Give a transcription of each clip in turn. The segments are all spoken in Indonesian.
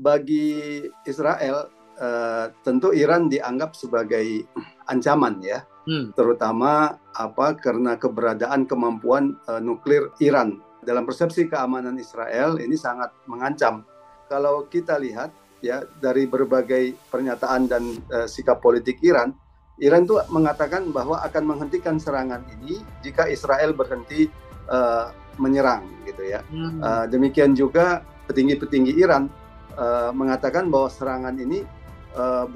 bagi Israel, tentu Iran dianggap sebagai ancaman ya, terutama karena keberadaan kemampuan nuklir Iran. Dalam persepsi keamanan Israel ini sangat mengancam. Kalau kita lihat ya dari berbagai pernyataan dan sikap politik Iran tuh mengatakan bahwa akan menghentikan serangan ini jika Israel berhenti menyerang gitu ya. Demikian juga petinggi-petinggi Iran mengatakan bahwa serangan ini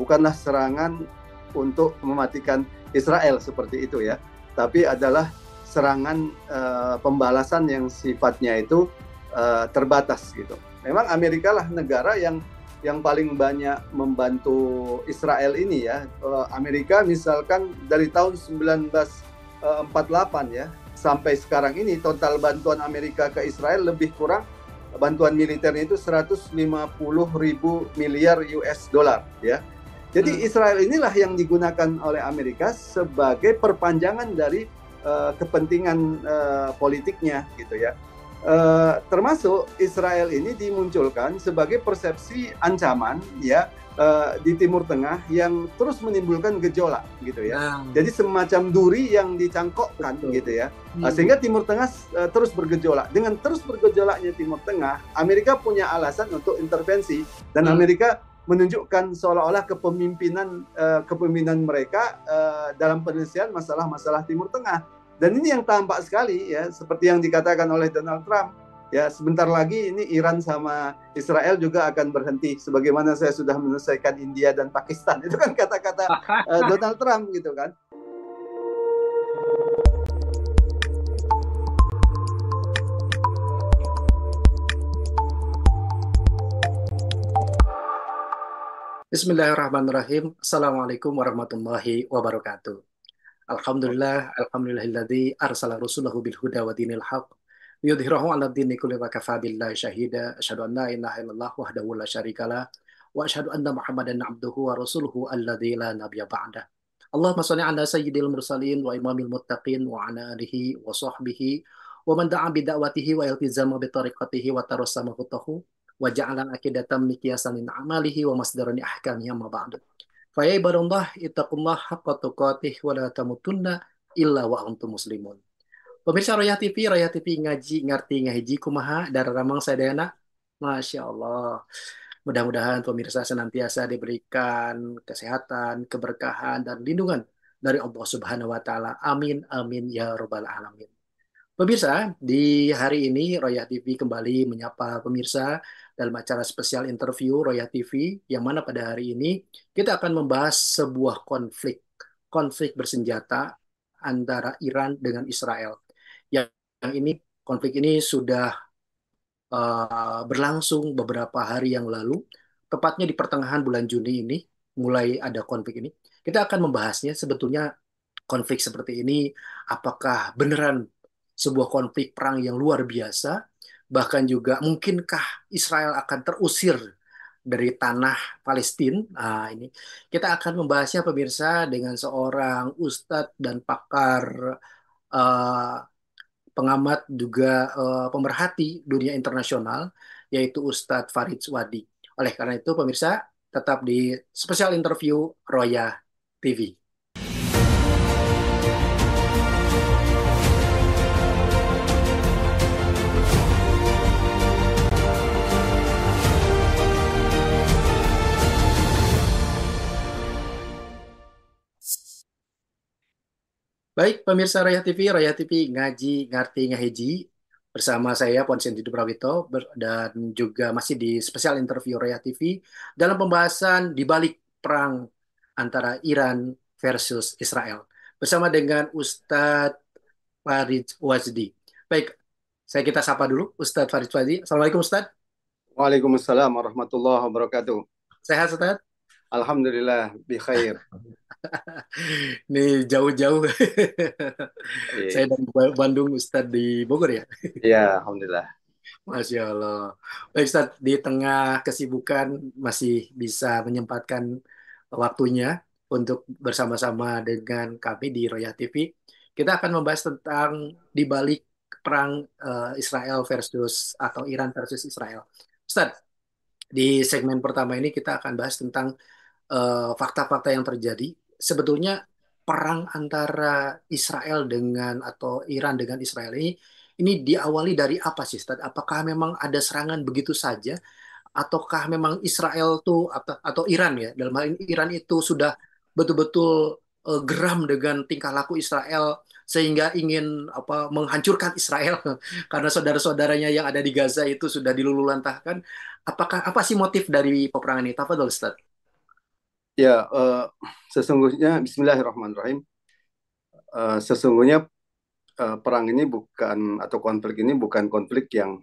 bukanlah serangan untuk mematikan Israel seperti itu ya, tapi adalah serangan pembalasan yang sifatnya itu terbatas gitu. Memang Amerika lah negara yang paling banyak membantu Israel ini ya. Amerika misalkan dari tahun 1948 ya sampai sekarang ini total bantuan Amerika ke Israel lebih kurang bantuan militernya itu 150 ribu miliar US dollar ya. Jadi Israel inilah yang digunakan oleh Amerika sebagai perpanjangan dari kepentingan politiknya gitu ya. Termasuk Israel ini dimunculkan sebagai persepsi ancaman ya di Timur Tengah yang terus menimbulkan gejolak gitu ya. Jadi semacam duri yang dicangkokkan gitu ya. Sehingga Timur Tengah terus bergejolak. Dengan terus bergejolaknya Timur Tengah, Amerika punya alasan untuk intervensi dan Amerika menunjukkan seolah-olah kepemimpinan mereka dalam penyelesaian masalah-masalah Timur Tengah. Dan ini yang tampak sekali ya, seperti yang dikatakan oleh Donald Trump. Ya, sebentar lagi ini Iran sama Israel juga akan berhenti. Sebagaimana saya sudah menyelesaikan India dan Pakistan. Itu kan kata-kata Donald Trump gitu kan. Bismillahirrahmanirrahim. Assalamualaikum warahmatullahi wabarakatuh. Alhamdulillahilladzi arsala rasulahu bil huda wa dinil haq yudhhirahu 'ala dini kulli wa kafa billahi syahida. Asyhadu an la ilaha illallah wahdahu la syarikalah wa asyhadu anna Muhammadan 'abduhu wa rasuluhu alladzi la nabiyya ba'dah. Allahumma shalli 'ala sayyidil mursalin wa imamil muttaqin wa 'ala alihi wa sahbihi wa man da'a bi da'watihi wa iltizama bi tariqatihi wa tarassama khutahu wa ja'alan aqidatan miqyasan min amalihi wa masdaran ahkamihi amma ba'du. Fa ya ibadallah ittaqullah haqqa tuqatih wa la tamutunna illa wa antum muslimun. Pemirsa Royah TV ngaji ngarti ngahiji kumaha dararamang sadayana. Masya Allah. Mudah-mudahan pemirsa senantiasa diberikan kesehatan, keberkahan, dan lindungan dari Allah Subhanahu wa Ta'ala. Amin, amin, ya Rabbal 'Alamin. Pemirsa, di hari ini Royah TV kembali menyapa pemirsa dalam acara spesial interview Royah TV, yang mana pada hari ini kita akan membahas sebuah konflik bersenjata antara Iran dengan Israel. Yang ini konflik ini sudah berlangsung beberapa hari yang lalu, tepatnya di pertengahan bulan Juni ini mulai ada konflik ini. Kita akan membahasnya sebetulnya konflik seperti ini apakah beneran sebuah konflik perang yang luar biasa, bahkan juga mungkinkah Israel akan terusir dari tanah Palestina. Nah, ini kita akan membahasnya pemirsa dengan seorang ustadz dan pakar eh, pengamat juga pemerhati dunia internasional, yaitu Ustadz Farid Swadi. Oleh karena itu pemirsa tetap di spesial interview Roya TV. Baik, pemirsa Raya TV ngaji ngarti ngaheji bersama saya Ponsen Didu Prawito dan juga masih di spesial interview Raya TV dalam pembahasan di balik perang antara Iran versus Israel bersama dengan Ustadz Farid Wazdi. Baik, kita sapa dulu Ustadz Farid Wazdi. Assalamualaikum Ustadz. Waalaikumsalam warahmatullahi wabarakatuh. Sehat Ustadz? Alhamdulillah, bi khair. Nih jauh-jauh. Saya dari Bandung, Ustadz di Bogor ya? Iya, alhamdulillah. Masya Allah. Baik Ustadz, di tengah kesibukan masih bisa menyempatkan waktunya untuk bersama-sama dengan kami di Royal TV. Kita akan membahas tentang di balik perang Israel versus atau Iran versus Israel. Ustadz, Di segmen pertama ini kita akan bahas tentang fakta-fakta yang terjadi. Sebetulnya perang antara Israel dengan atau Iran dengan Israel ini diawali dari apa sih, Ustaz? Apakah memang ada serangan begitu saja, ataukah memang Israel tuh atau Iran ya, dalam hal ini Iran itu sudah betul-betul geram dengan tingkah laku Israel sehingga ingin menghancurkan Israel karena saudara-saudaranya yang ada di Gaza itu sudah diluluhlantahkan. Apa sih motif dari peperangan ini? Tafadhol, Ustaz. Ya, sesungguhnya Bismillahirrahmanirrahim. Sesungguhnya perang ini bukan atau konflik ini bukan konflik yang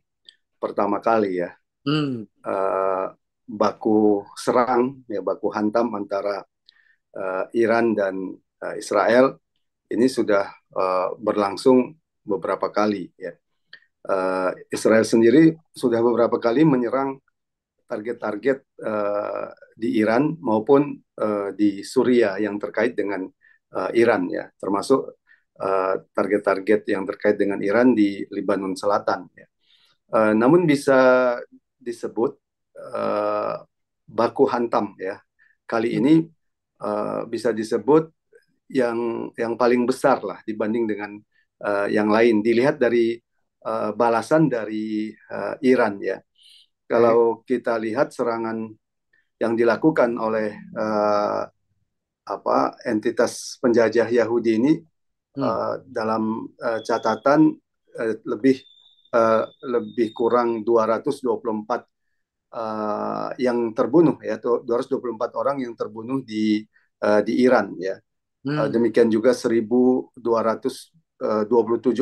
pertama kali ya. Hmm. Eh, Baku serang, ya baku hantam antara Iran dan Israel ini sudah berlangsung beberapa kali ya. Israel sendiri sudah beberapa kali menyerang target-target di Iran maupun di Suriah yang terkait dengan Iran ya, termasuk target-target yang terkait dengan Iran di Lebanon Selatan ya. Namun bisa disebut baku hantam ya. Kali ini bisa disebut yang paling besar lah dibanding dengan yang lain. Dilihat dari balasan dari Iran ya. Kalau kita lihat serangan yang dilakukan oleh entitas penjajah Yahudi ini dalam catatan lebih kurang 224 yang terbunuh ya, 224 orang yang terbunuh di Iran ya. Demikian juga 1.227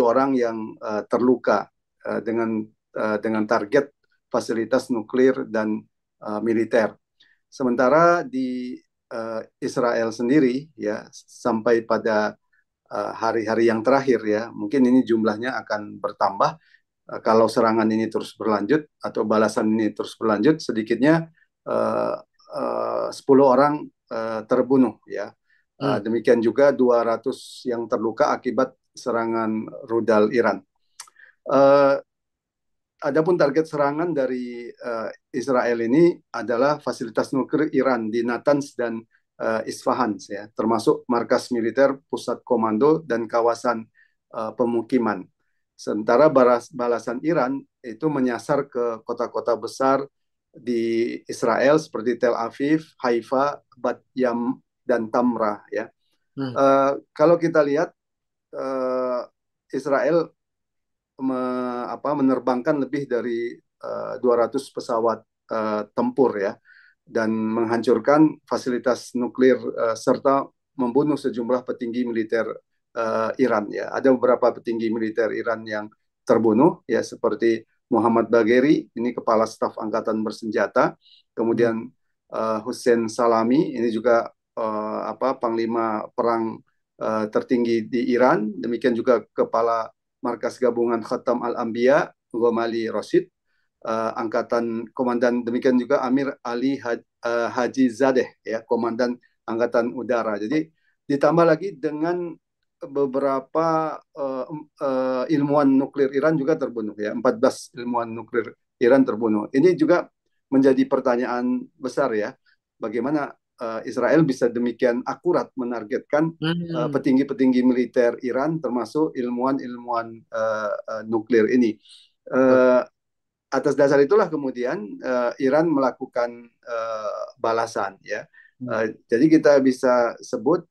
orang yang terluka dengan target fasilitas nuklir dan militer. Sementara di Israel sendiri ya, sampai pada hari-hari yang terakhir ya, mungkin ini jumlahnya akan bertambah kalau serangan ini terus berlanjut atau balasan ini terus berlanjut, sedikitnya 10 orang terbunuh ya. Demikian juga 200 yang terluka akibat serangan rudal Iran. Adapun target serangan dari Israel ini adalah fasilitas nuklir Iran di Natanz dan Isfahan, ya, termasuk markas militer, pusat komando, dan kawasan pemukiman. Sementara balasan Iran itu menyasar ke kota-kota besar di Israel seperti Tel Aviv, Haifa, Bat Yam, dan Tamrah. Ya. Kalau kita lihat Israel menerbangkan lebih dari 200 pesawat tempur ya, dan menghancurkan fasilitas nuklir serta membunuh sejumlah petinggi militer Iran ya. Ada beberapa petinggi militer Iran yang terbunuh ya, seperti Muhammad Bagheri, ini kepala staf angkatan bersenjata, kemudian Hussein Salami, ini juga panglima perang tertinggi di Iran, demikian juga kepala markas gabungan Khatam Al-Anbiya Ghamali Rosid, angkatan komandan, demikian juga Amir Ali Haji Zadeh ya, komandan angkatan udara. Jadi ditambah lagi dengan beberapa ilmuwan nuklir Iran juga terbunuh ya, 14 ilmuwan nuklir Iran terbunuh. Ini juga menjadi pertanyaan besar ya, bagaimana Israel bisa demikian akurat menargetkan petinggi-petinggi militer Iran, termasuk ilmuwan-ilmuwan nuklir ini. Atas dasar itulah kemudian Iran melakukan balasan ya. Jadi kita bisa sebut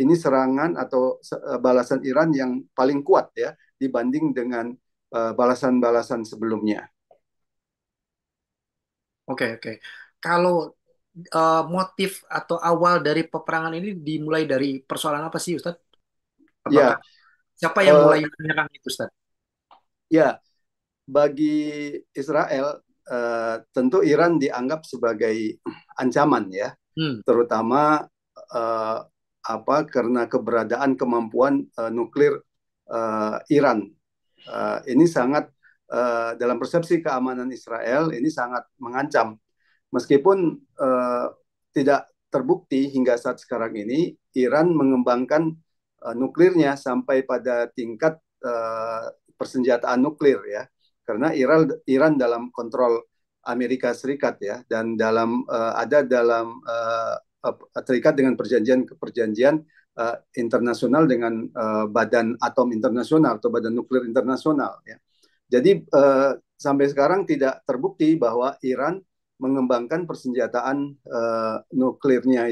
ini serangan atau balasan Iran yang paling kuat ya dibanding dengan balasan-balasan sebelumnya. Oke. Kalau motif atau awal dari peperangan ini dimulai dari persoalan apa sih, Ustadz? Apakah siapa yang mulai menyerang itu, Ustadz? Ya, bagi Israel tentu Iran dianggap sebagai ancaman ya, terutama karena keberadaan kemampuan nuklir Iran. Ini sangat dalam persepsi keamanan Israel ini sangat mengancam. Meskipun tidak terbukti hingga saat sekarang ini Iran mengembangkan nuklirnya sampai pada tingkat persenjataan nuklir ya, karena Iran dalam kontrol Amerika Serikat ya, dan ada dalam terikat dengan perjanjian internasional dengan Badan Atom Internasional atau Badan Nuklir Internasional ya. Jadi sampai sekarang tidak terbukti bahwa Iran mengembangkan persenjataan nuklirnya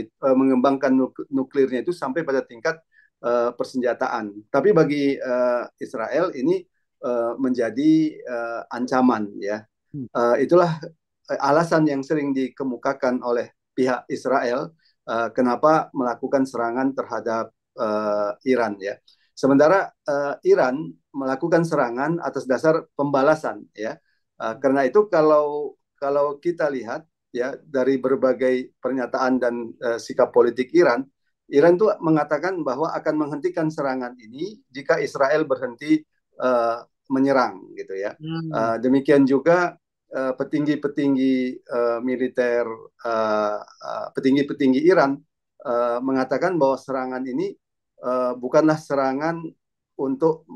itu sampai pada tingkat persenjataan. Tapi bagi Israel ini menjadi ancaman ya. Itulah alasan yang sering dikemukakan oleh pihak Israel kenapa melakukan serangan terhadap Iran ya. Sementara Iran melakukan serangan atas dasar pembalasan ya. Karena itu kalau kita lihat ya dari berbagai pernyataan dan sikap politik Iran tuh mengatakan bahwa akan menghentikan serangan ini jika Israel berhenti menyerang gitu ya. Demikian juga petinggi-petinggi militer, petinggi-petinggi Iran mengatakan bahwa serangan ini bukanlah serangan untuk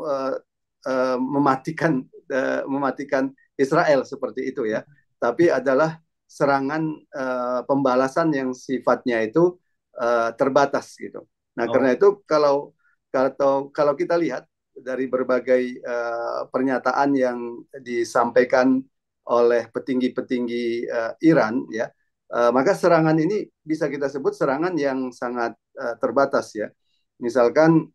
mematikan Israel seperti itu ya, tapi adalah serangan pembalasan yang sifatnya itu terbatas gitu. Nah, karena itu kalau kita lihat dari berbagai pernyataan yang disampaikan oleh petinggi-petinggi Iran ya, maka serangan ini bisa kita sebut serangan yang sangat terbatas ya. Misalkan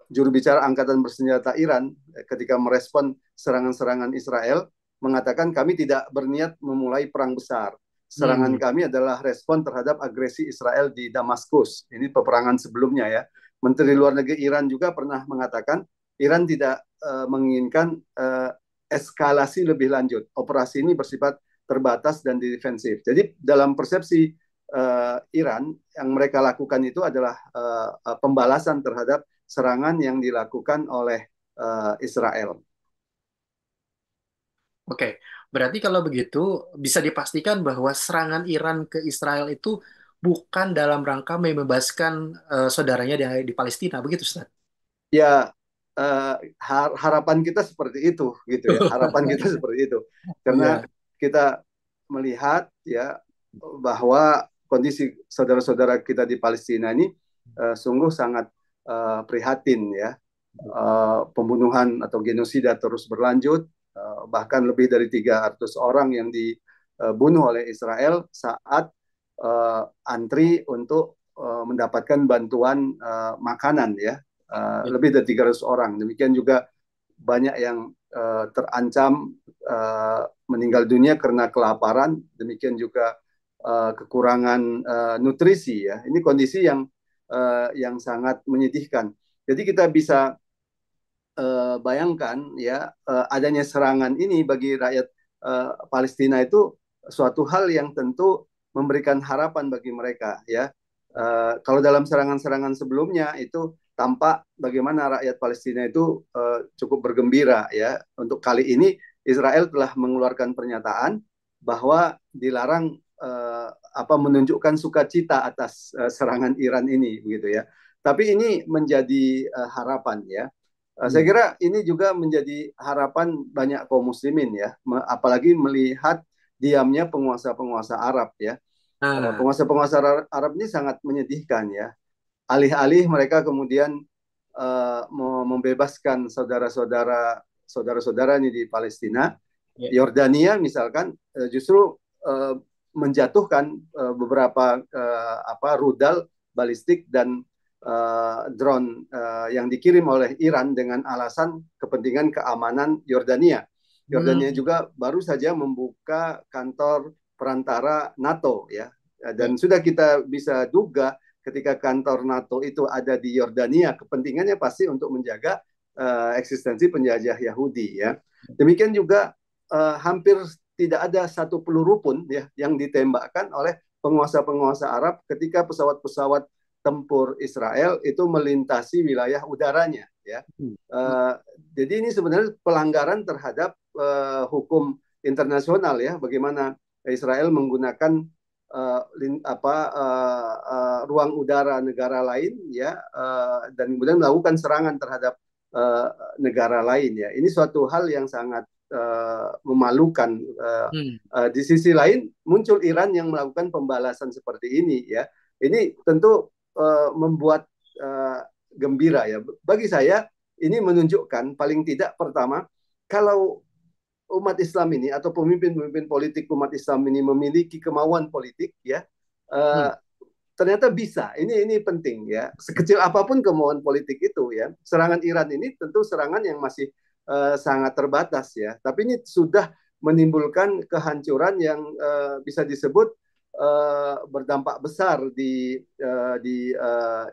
juru bicara Angkatan Bersenjata Iran ketika merespon serangan-serangan Israel mengatakan kami tidak berniat memulai perang besar. Serangan kami adalah respon terhadap agresi Israel di Damaskus. Ini peperangan sebelumnya ya. Menteri Luar Negeri Iran juga pernah mengatakan Iran tidak menginginkan eskalasi lebih lanjut. Operasi ini bersifat terbatas dan defensif. Jadi dalam persepsi Iran yang mereka lakukan itu adalah pembalasan terhadap serangan yang dilakukan oleh Israel. Oke, berarti kalau begitu bisa dipastikan bahwa serangan Iran ke Israel itu bukan dalam rangka membebaskan saudaranya di Palestina, begitu, Ustaz? Ya, harapan kita seperti itu, gitu ya. Harapan kita seperti itu, karena kita melihat ya bahwa kondisi saudara-saudara kita di Palestina ini sungguh sangat prihatin ya. Pembunuhan atau genosida terus berlanjut, bahkan lebih dari 300 orang yang dibunuh oleh Israel saat antri untuk mendapatkan bantuan makanan ya. Lebih dari 300 orang. Demikian juga banyak yang terancam meninggal dunia karena kelaparan. Demikian juga kekurangan nutrisi ya. Ini kondisi yang sangat menyedihkan. Jadi kita bisa bayangkan ya adanya serangan ini bagi rakyat Palestina itu suatu hal yang tentu memberikan harapan bagi mereka ya. Kalau dalam serangan-serangan sebelumnya itu tampak bagaimana rakyat Palestina itu cukup bergembira ya. Untuk kali ini Israel telah mengeluarkan pernyataan bahwa dilarang menunjukkan sukacita atas serangan Iran ini begitu ya. Tapi ini menjadi harapan ya. Saya kira ini juga menjadi harapan banyak kaum muslimin ya, apalagi melihat diamnya penguasa-penguasa Arab ya. Penguasa-penguasa Arab ini sangat menyedihkan ya. Alih-alih mereka kemudian membebaskan saudara-saudara ini di Palestina, Yordania misalkan justru menjatuhkan beberapa rudal balistik dan drone yang dikirim oleh Iran dengan alasan kepentingan keamanan Yordania. Yordania juga baru saja membuka kantor perantara NATO ya, dan sudah kita bisa duga ketika kantor NATO itu ada di Yordania, kepentingannya pasti untuk menjaga eksistensi penjajah Yahudi ya. Demikian juga hampir tidak ada satu peluru pun ya yang ditembakkan oleh penguasa-penguasa Arab ketika pesawat-pesawat tempur Israel itu melintasi wilayah udaranya ya. Jadi ini sebenarnya pelanggaran terhadap hukum internasional ya, bagaimana Israel menggunakan ruang udara negara lain ya, dan kemudian melakukan serangan terhadap negara lain ya. Ini suatu hal yang sangat memalukan. Di sisi lain muncul Iran yang melakukan pembalasan seperti ini ya. Ini tentu membuat gembira ya. Bagi saya ini menunjukkan paling tidak pertama, kalau umat Islam ini atau pemimpin-pemimpin politik umat Islam ini memiliki kemauan politik ya, ternyata bisa. Ini penting ya. Sekecil apapun kemauan politik itu ya, serangan Iran ini tentu serangan yang masih sangat terbatas ya. Tapi ini sudah menimbulkan kehancuran yang bisa disebut berdampak besar di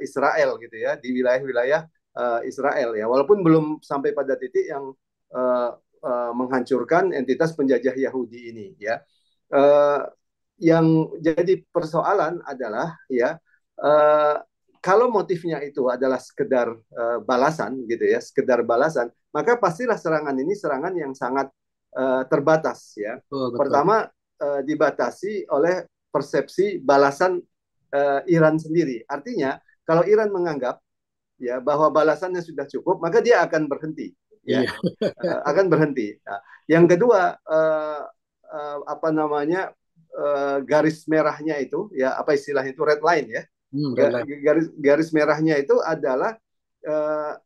Israel gitu ya, di wilayah-wilayah Israel ya. Walaupun belum sampai pada titik yang menghancurkan entitas penjajah Yahudi ini ya. Yang jadi persoalan adalah ya, kalau motifnya itu adalah sekedar balasan gitu ya, sekedar balasan, maka pastilah serangan ini serangan yang sangat terbatas ya. Betul. Pertama dibatasi oleh persepsi balasan Iran sendiri. Artinya kalau Iran menganggap ya bahwa balasannya sudah cukup, maka dia akan berhenti ya. Akan berhenti. Nah, yang kedua apa namanya, garis merahnya itu ya, apa istilah itu, red line ya. Garis merahnya itu adalah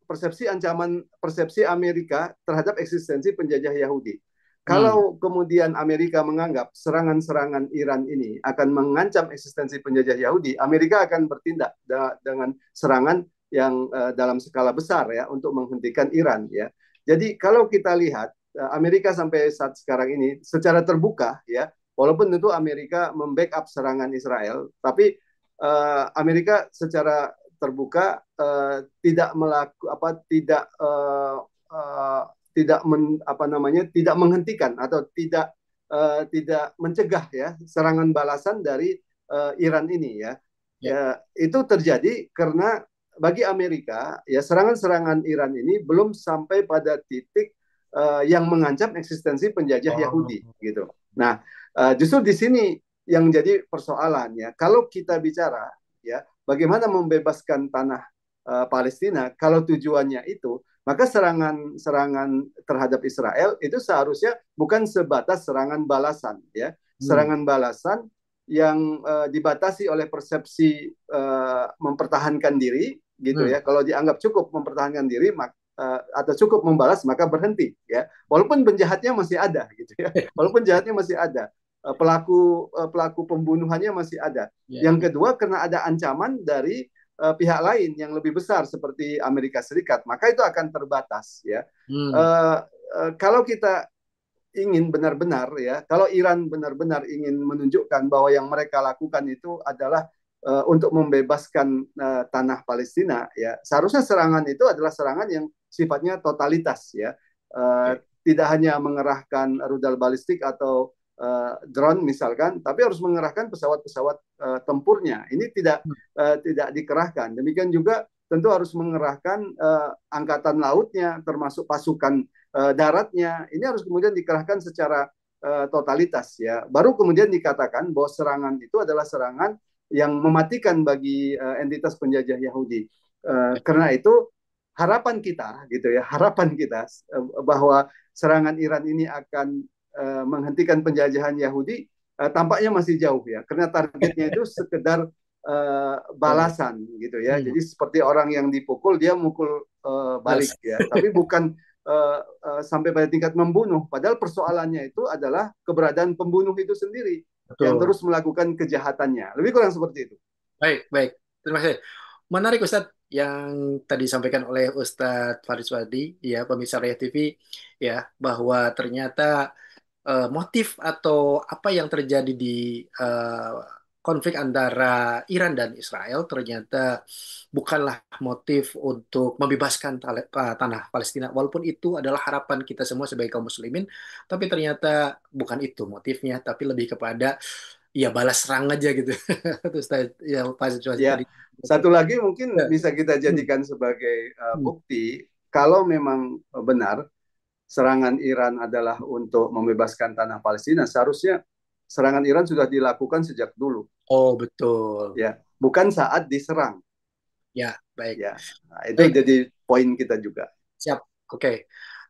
persepsi Amerika terhadap eksistensi penjajah Yahudi. Kalau kemudian Amerika menganggap serangan-serangan Iran ini akan mengancam eksistensi penjajah Yahudi, Amerika akan bertindak dengan serangan yang dalam skala besar ya untuk menghentikan Iran ya. Jadi kalau kita lihat Amerika sampai saat sekarang ini secara terbuka ya, walaupun tentu Amerika membackup serangan Israel, tapi Amerika secara terbuka tidak tidak menghentikan atau tidak mencegah ya serangan balasan dari Iran ini ya. Itu terjadi karena bagi Amerika ya, serangan-serangan Iran ini belum sampai pada titik yang mengancam eksistensi penjajah Yahudi gitu. Nah, justru di sini yang jadi persoalannya, kalau kita bicara ya bagaimana membebaskan tanah Palestina, kalau tujuannya itu, maka serangan terhadap Israel itu seharusnya bukan sebatas serangan balasan ya, serangan balasan yang dibatasi oleh persepsi mempertahankan diri gitu ya. Kalau dianggap cukup mempertahankan diri atau cukup membalas, maka berhenti ya. Walaupun penjahatnya masih ada gitu ya. Walaupun jahatnya masih ada, pelaku pembunuhannya masih ada. Yang kedua, karena ada ancaman dari pihak lain yang lebih besar seperti Amerika Serikat, maka itu akan terbatas ya. Kalau kita ingin benar-benar ya, kalau Iran benar-benar ingin menunjukkan bahwa yang mereka lakukan itu adalah untuk membebaskan tanah Palestina ya, seharusnya serangan itu adalah serangan yang sifatnya totalitas ya, tidak hanya mengerahkan rudal balistik atau drone misalkan, tapi harus mengerahkan pesawat-pesawat tempurnya. Ini tidak dikerahkan. Demikian juga tentu harus mengerahkan angkatan lautnya, termasuk pasukan daratnya. Ini harus kemudian dikerahkan secara totalitas ya. Baru kemudian dikatakan bahwa serangan itu adalah serangan yang mematikan bagi entitas penjajah Yahudi. Karena itu harapan kita gitu ya, harapan kita bahwa serangan Iran ini akan menghentikan penjajahan Yahudi tampaknya masih jauh ya, karena targetnya itu sekedar balasan gitu ya. Jadi seperti orang yang dipukul dia mukul balik ya, tapi bukan sampai pada tingkat membunuh. Padahal persoalannya itu adalah keberadaan pembunuh itu sendiri. Betul. Yang terus melakukan kejahatannya. Lebih kurang seperti itu. Baik. Terima kasih. Menarik Ustadz yang tadi disampaikan oleh Ustadz Faris Wadi, ya pemirsa Raya TV, ya bahwa ternyata motif atau apa yang terjadi di konflik antara Iran dan Israel ternyata bukanlah motif untuk membebaskan tanah Palestina, walaupun itu adalah harapan kita semua sebagai kaum muslimin, tapi ternyata bukan itu motifnya, tapi lebih kepada ya balas serang aja gitu. Terus ya Pak ya, tadi. Satu lagi mungkin bisa kita jadikan sebagai bukti kalau memang benar serangan Iran adalah untuk membebaskan tanah Palestina, seharusnya serangan Iran sudah dilakukan sejak dulu. Oh, betul. Ya, bukan saat diserang. Ya, baik. Ya, nah, itu baik. Jadi poin kita juga. Siap. Oke.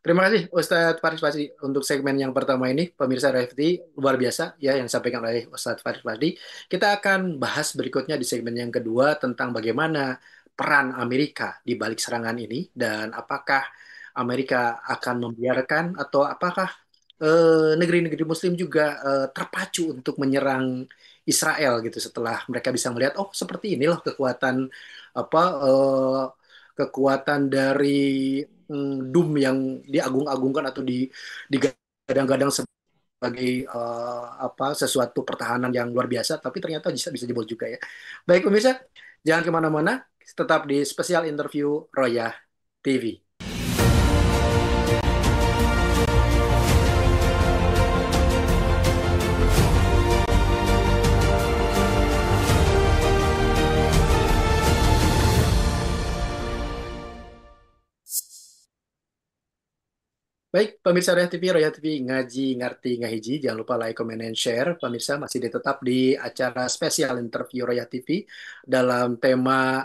Terima kasih Ustadz Faris Fadli untuk segmen yang pertama ini. Pemirsa RFT luar biasa ya yang disampaikan oleh Ustadz Faris Fadli. Kita akan bahas berikutnya di segmen yang kedua tentang bagaimana peran Amerika di balik serangan ini dan apakah Amerika akan membiarkan atau apakah negeri-negeri Muslim juga terpacu untuk menyerang Israel gitu setelah mereka bisa melihat oh seperti ini loh kekuatan apa kekuatan dari Doom yang diagung-agungkan atau digadang-gadang sebagai apa sesuatu pertahanan yang luar biasa, tapi ternyata bisa bisa jebol juga ya. Baik pemirsa, jangan kemana-mana, tetap di spesial interview Roya TV. Baik, pemirsa Roya TV, ngaji, ngerti, ngahiji. Jangan lupa like, comment, and share. Pemirsa masih tetap di acara spesial interview Roya TV dalam tema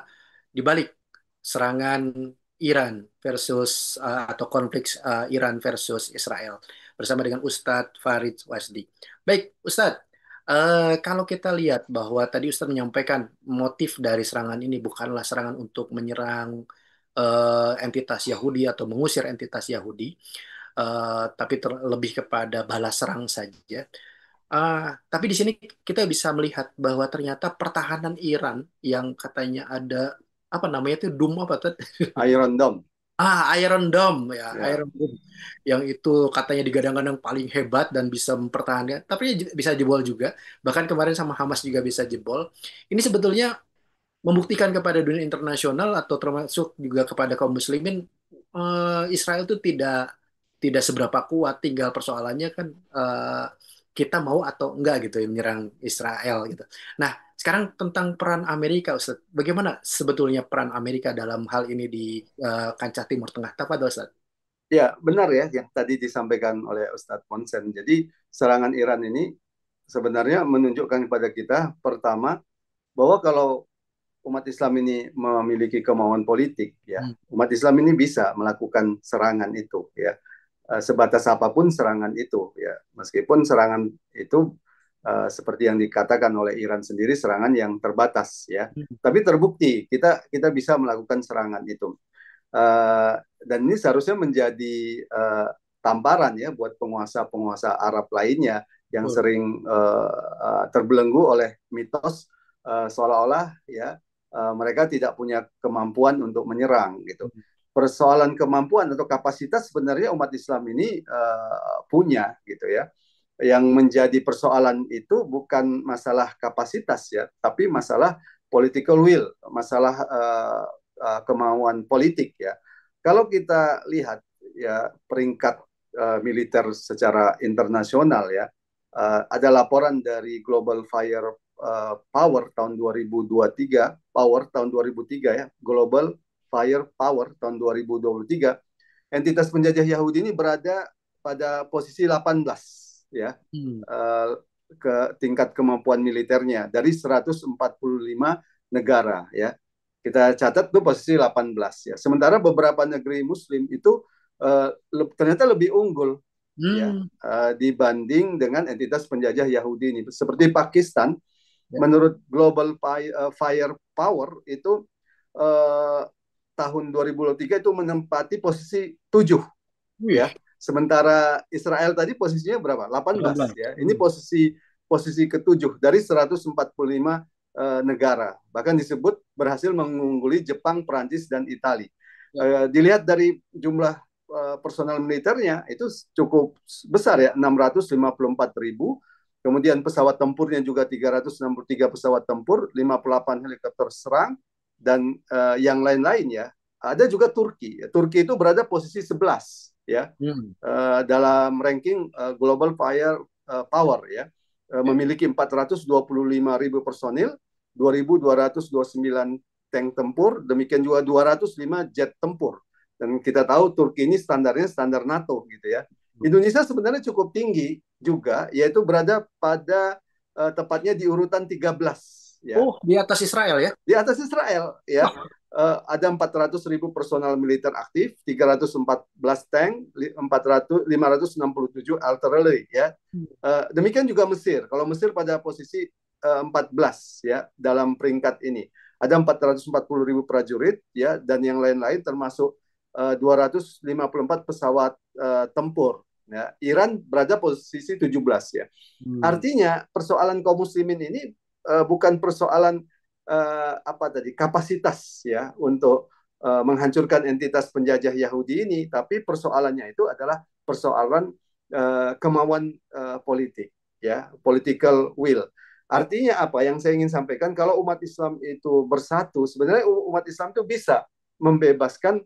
dibalik serangan Iran versus atau konflik Iran versus Israel bersama dengan Ustadz Farid Wasdi. Baik, Ustadz, kalau kita lihat bahwa tadi Ustadz menyampaikan motif dari serangan ini bukanlah serangan untuk menyerang entitas Yahudi atau mengusir entitas Yahudi, tapi lebih kepada balas serang saja. Tapi di sini kita bisa melihat bahwa ternyata pertahanan Iran yang katanya ada apa namanya itu Dome apa tuh? Iron Dome. Iron Dome ya, Ya. Iron Dome yang itu katanya digadang-gadang paling hebat dan bisa mempertahankan, tapi bisa jebol juga. Bahkan kemarin sama Hamas juga bisa jebol. Ini sebetulnya membuktikan kepada dunia internasional atau termasuk juga kepada kaum muslimin Israel itu tidak seberapa kuat, tinggal persoalannya kan kita mau atau enggak gitu ya menyerang Israel gitu. Nah, sekarang tentang peran Amerika Ustaz. Bagaimana sebetulnya peran Amerika dalam hal ini di kancah Timur Tengah? Apa Ustaz? Ya, benar ya yang tadi disampaikan oleh Ustadz Ponsen. Jadi serangan Iran ini sebenarnya menunjukkan kepada kita pertama bahwa kalau umat Islam ini memiliki kemauan politik, ya umat Islam ini bisa melakukan serangan itu, ya sebatas apapun serangan itu, ya meskipun serangan itu seperti yang dikatakan oleh Iran sendiri serangan yang terbatas, ya, tapi terbukti kita bisa melakukan serangan itu. Dan ini seharusnya menjadi tamparan ya buat penguasa-penguasa Arab lainnya yang sering terbelenggu oleh mitos seolah-olah ya mereka tidak punya kemampuan untuk menyerang gitu. Persoalan kemampuan atau kapasitas sebenarnya umat Islam ini punya gitu ya. Yang menjadi persoalan itu bukan masalah kapasitas ya, tapi masalah political will, masalah kemauan politik ya. Kalau kita lihat ya peringkat militer secara internasional ya, ada laporan dari Global Fire Power tahun 2023, Power tahun 2003 ya, Global Fire Power tahun 2023, entitas penjajah Yahudi ini berada pada posisi 18 ya, ke tingkat kemampuan militernya dari 145 negara ya. Kita catat tuh posisi 18 ya. Sementara beberapa negeri Muslim itu ternyata lebih unggul ya dibanding dengan entitas penjajah Yahudi ini. Seperti Pakistan, menurut Global Fire Power itu tahun 2023 itu menempati posisi 7 ya. Sementara Israel tadi posisinya berapa? 18 ya. Ini posisi ke-7 dari 145 negara. Bahkan disebut berhasil mengungguli Jepang, Perancis, dan Italia. Dilihat dari jumlah personal militernya itu cukup besar ya, 654.000. Kemudian pesawat tempurnya juga 363 pesawat tempur, 58 helikopter serang, dan yang lain-lain ya. Ada juga Turki. Turki itu berada posisi 11 ya dalam ranking Global Fire Power ya. Memiliki 425.000 personil, 2.229 tank tempur, demikian juga 205 jet tempur. Dan kita tahu Turki ini standarnya standar NATO gitu ya. Indonesia sebenarnya cukup tinggi juga, yaitu berada pada tepatnya di urutan 13 ya. Di atas Israel ya? Di atas Israel ya. Ada 400.000 personal militer aktif, 314 tank, 567 artillery ya. Demikian juga Mesir. Kalau Mesir pada posisi 14 ya dalam peringkat ini. Ada 440.000 prajurit ya dan yang lain-lain termasuk 254 pesawat tempur. Ya, Iran berada posisi 17 ya. Artinya persoalan kaum muslimin ini bukan persoalan kapasitas ya untuk menghancurkan entitas penjajah Yahudi ini, tapi persoalannya itu adalah persoalan kemauan politik ya, political will. Artinya apa yang saya ingin sampaikan, kalau umat Islam itu bersatu, sebenarnya umat Islam itu bisa membebaskan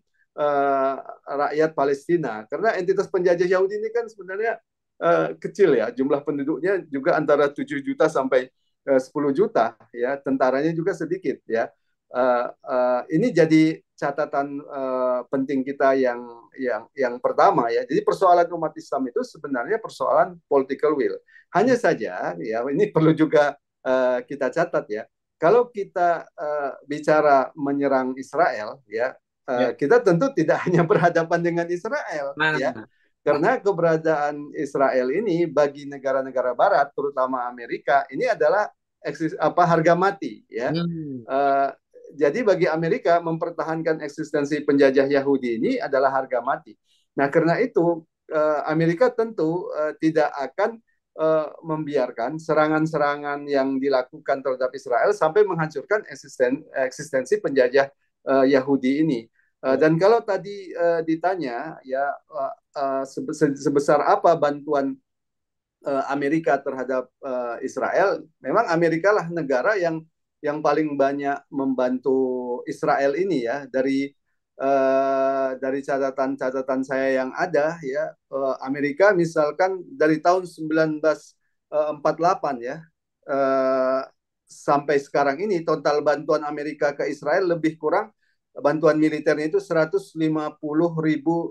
rakyat Palestina, karena entitas penjajah Yahudi ini kan sebenarnya kecil ya, jumlah penduduknya juga antara 7 juta sampai 10 juta ya, tentaranya juga sedikit ya. Ini jadi catatan penting kita yang pertama ya. Jadi persoalan umat Islam itu sebenarnya persoalan political will. Hanya saja ya, ini perlu juga kita catat ya. Kalau kita bicara menyerang Israel ya, kita tentu tidak hanya berhadapan dengan Israel ya. Karena keberadaan Israel ini bagi negara-negara Barat, terutama Amerika, ini adalah harga mati, ya. Jadi bagi Amerika mempertahankan eksistensi penjajah Yahudi ini adalah harga mati. Nah, karena itu Amerika tentu tidak akan membiarkan serangan-serangan yang dilakukan terhadap Israel sampai menghancurkan eksistensi penjajah Yahudi ini. Dan kalau tadi ditanya ya sebesar apa bantuan Amerika terhadap Israel, memang Amerika lah negara yang paling banyak membantu Israel ini ya. Dari catatan saya yang ada ya, Amerika misalkan dari tahun 1948 ya sampai sekarang ini total bantuan Amerika ke Israel lebih kurang bantuan militernya itu 150.000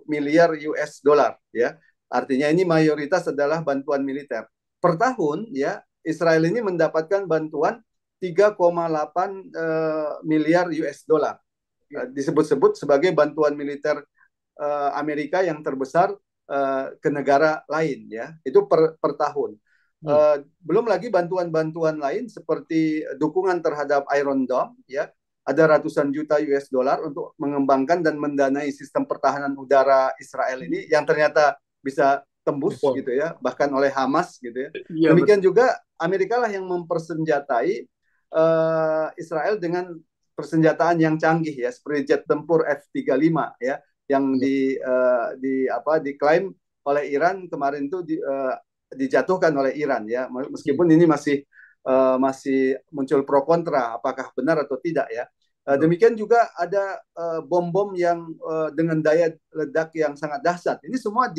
miliar US dollar ya. Artinya ini mayoritas adalah bantuan militer. Per tahun ya Israel ini mendapatkan bantuan 3,8 miliar US dollar. Disebut-sebut sebagai bantuan militer Amerika yang terbesar ke negara lain ya. Itu per tahun. Belum lagi bantuan-bantuan lain seperti dukungan terhadap Iron Dome ya. Ada ratusan juta US dollar untuk mengembangkan dan mendanai sistem pertahanan udara Israel ini yang ternyata bisa tembus gitu ya, bahkan oleh Hamas gitu ya. Demikian juga Amerika lah yang mempersenjatai Israel dengan persenjataan yang canggih ya, seperti jet tempur F-35 ya, yang diklaim oleh Iran kemarin itu dijatuhkan oleh Iran ya, meskipun ini masih muncul pro kontra apakah benar atau tidak ya. Demikian juga ada bom-bom yang dengan daya ledak yang sangat dahsyat. Ini semua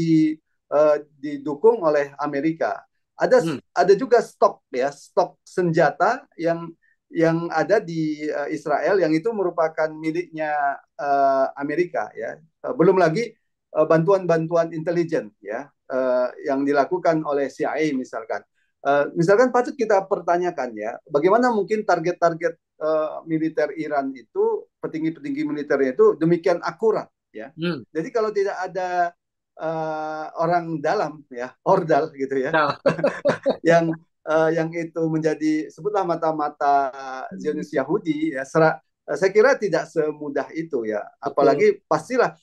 didukung oleh Amerika. Ada juga stok senjata yang ada di Israel yang itu merupakan miliknya Amerika ya. Belum lagi bantuan-bantuan intelijen ya yang dilakukan oleh CIA misalkan. Misalkan patut kita pertanyakan ya, bagaimana mungkin target-target militer Iran itu, petinggi-petinggi militernya itu demikian akurat ya. Jadi kalau tidak ada orang dalam ya, ordal gitu ya, yang itu menjadi sebutlah mata-mata Zionis Yahudi ya, saya kira tidak semudah itu ya. Apalagi pastilah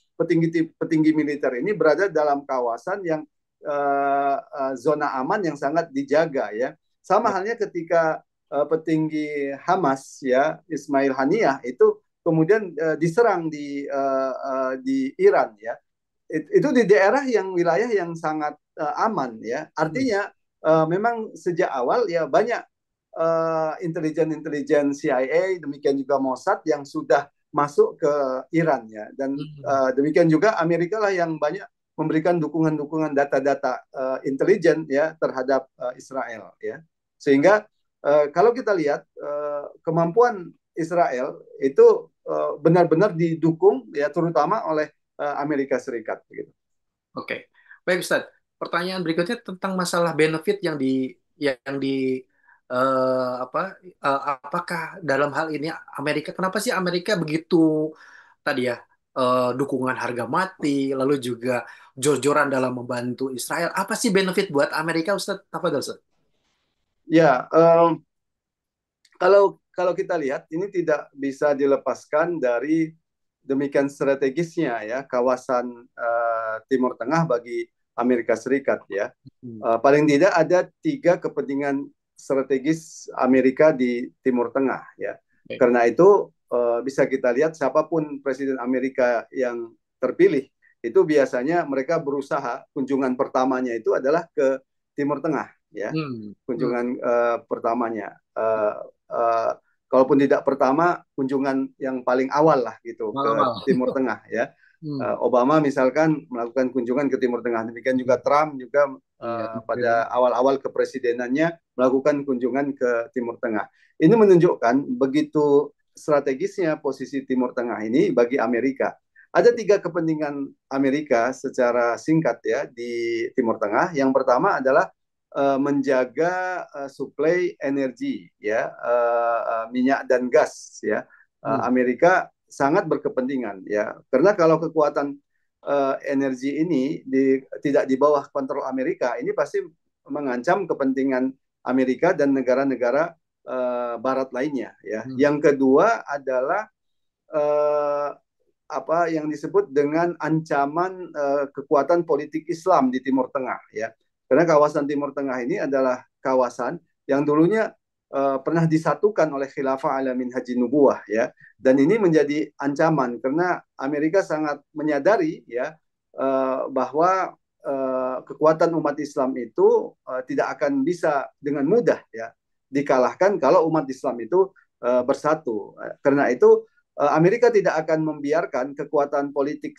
petinggi militer ini berada dalam kawasan yang zona aman yang sangat dijaga ya. Sama halnya ketika petinggi Hamas ya, Ismail Haniyah itu kemudian diserang di Iran ya. Itu di daerah yang wilayah yang sangat aman ya. Artinya memang sejak awal ya banyak intelijen CIA, demikian juga Mossad yang sudah masuk ke Iran ya. Dan demikian juga Amerika lah yang banyak memberikan dukungan-dukungan data-data intelijen ya terhadap Israel ya. Sehingga kalau kita lihat kemampuan Israel itu benar-benar didukung ya terutama oleh Amerika Serikat begitu. Oke. Baik Ustaz. Pertanyaan berikutnya tentang masalah benefit yang apakah dalam hal ini Amerika, kenapa sih Amerika begitu tadi ya, dukungan harga mati, lalu juga jor-joran dalam membantu Israel? Apa sih benefit buat Amerika, Ustaz? Apa Ustaz? Ya, kalau kita lihat ini tidak bisa dilepaskan dari demikian strategisnya ya kawasan Timur Tengah bagi Amerika Serikat ya. Paling tidak ada 3 kepentingan strategis Amerika di Timur Tengah ya. Baik. Karena itu bisa kita lihat siapapun presiden Amerika yang terpilih itu biasanya mereka berusaha kunjungan pertamanya itu adalah ke Timur Tengah ya. Kunjungan pertamanya. Uh, Kalaupun tidak pertama, kunjungan yang paling awal lah gitu ke Malam-malam. Timur Tengah ya. Obama misalkan melakukan kunjungan ke Timur Tengah, demikian juga Trump juga Iya, pada awal-awal kepresidenannya melakukan kunjungan ke Timur Tengah. Ini menunjukkan begitu strategisnya posisi Timur Tengah ini bagi Amerika. Ada 3 kepentingan Amerika secara singkat ya di Timur Tengah. Yang pertama adalah menjaga suplai energi ya, minyak dan gas ya. Amerika sangat berkepentingan ya, karena kalau kekuatan energi ini tidak di bawah kontrol Amerika, ini pasti mengancam kepentingan Amerika dan negara-negara Barat lainnya ya. Yang kedua adalah apa yang disebut dengan ancaman kekuatan politik Islam di Timur Tengah ya. Karena kawasan Timur Tengah ini adalah kawasan yang dulunya pernah disatukan oleh Khilafah ala Minhajin Nubuwah ya. Dan ini menjadi ancaman karena Amerika sangat menyadari ya bahwa kekuatan umat Islam itu tidak akan bisa dengan mudah ya dikalahkan kalau umat Islam itu bersatu. Karena itu Amerika tidak akan membiarkan kekuatan politik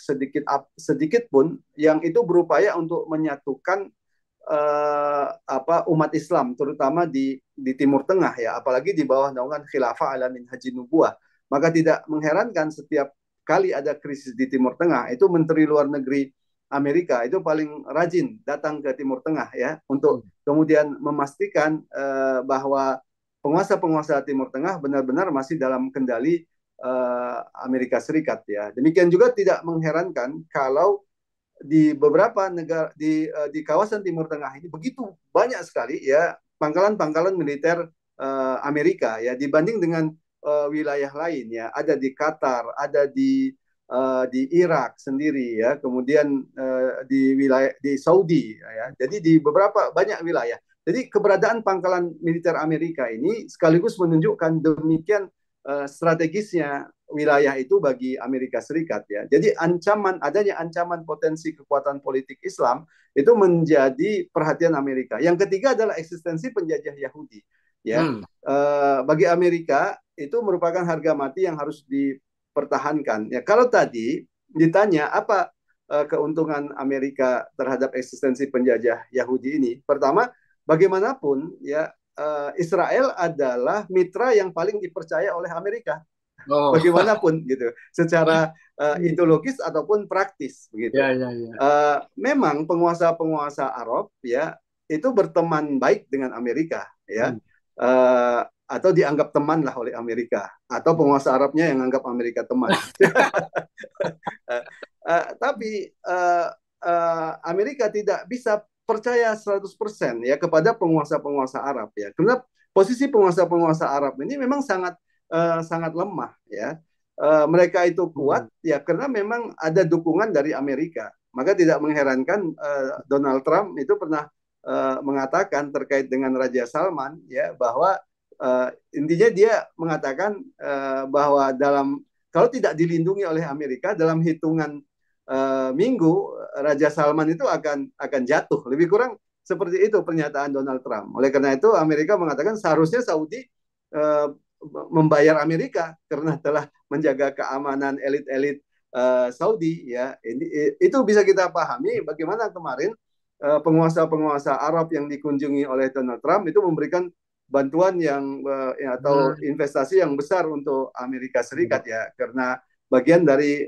sedikit pun yang itu berupaya untuk menyatukan umat Islam terutama di Timur Tengah ya, apalagi di bawah naungan Khilafah ala Minhajin Nubuwah. Maka tidak mengherankan setiap kali ada krisis di Timur Tengah itu Menteri Luar Negeri Amerika itu paling rajin datang ke Timur Tengah ya untuk kemudian memastikan bahwa penguasa-penguasa Timur Tengah benar-benar masih dalam kendali Amerika Serikat ya. Demikian juga tidak mengherankan kalau di beberapa negara di kawasan Timur Tengah ini begitu banyak sekali ya pangkalan-pangkalan militer Amerika ya dibanding dengan wilayah lain ya. Ada di Qatar, ada di Irak sendiri ya, kemudian di wilayah di Saudi ya. Jadi di beberapa banyak wilayah. Jadi keberadaan pangkalan militer Amerika ini sekaligus menunjukkan demikian strategisnya wilayah itu bagi Amerika Serikat ya. Jadi adanya ancaman potensi kekuatan politik Islam itu menjadi perhatian Amerika. Yang ketiga adalah eksistensi penjajah Yahudi ya. Bagi Amerika itu merupakan harga mati yang harus dipertahankan ya. Kalau tadi ditanya apa keuntungan Amerika terhadap eksistensi penjajah Yahudi ini, pertama bagaimanapun ya Israel adalah mitra yang paling dipercaya oleh Amerika. Bagaimanapun gitu, secara ideologis ataupun praktis begitu. Memang penguasa-penguasa Arab ya itu berteman baik dengan Amerika ya, atau dianggap teman lah oleh Amerika, atau penguasa Arabnya yang anggap Amerika teman. Tapi Amerika tidak bisa percaya 100% ya kepada penguasa-penguasa Arab ya. Karena posisi penguasa-penguasa Arab ini memang sangat lemah ya. Mereka itu kuat ya karena memang ada dukungan dari Amerika. Maka tidak mengherankan Donald Trump itu pernah mengatakan terkait dengan Raja Salman ya bahwa intinya dia mengatakan bahwa kalau tidak dilindungi oleh Amerika dalam hitungan minggu Raja Salman itu akan jatuh. Lebih kurang seperti itu pernyataan Donald Trump. Oleh karena itu Amerika mengatakan seharusnya Saudi membayar Amerika karena telah menjaga keamanan elit-elit Saudi ya. Itu bisa kita pahami bagaimana kemarin penguasa-penguasa Arab yang dikunjungi oleh Donald Trump itu memberikan bantuan atau investasi yang besar untuk Amerika Serikat ya, karena bagian dari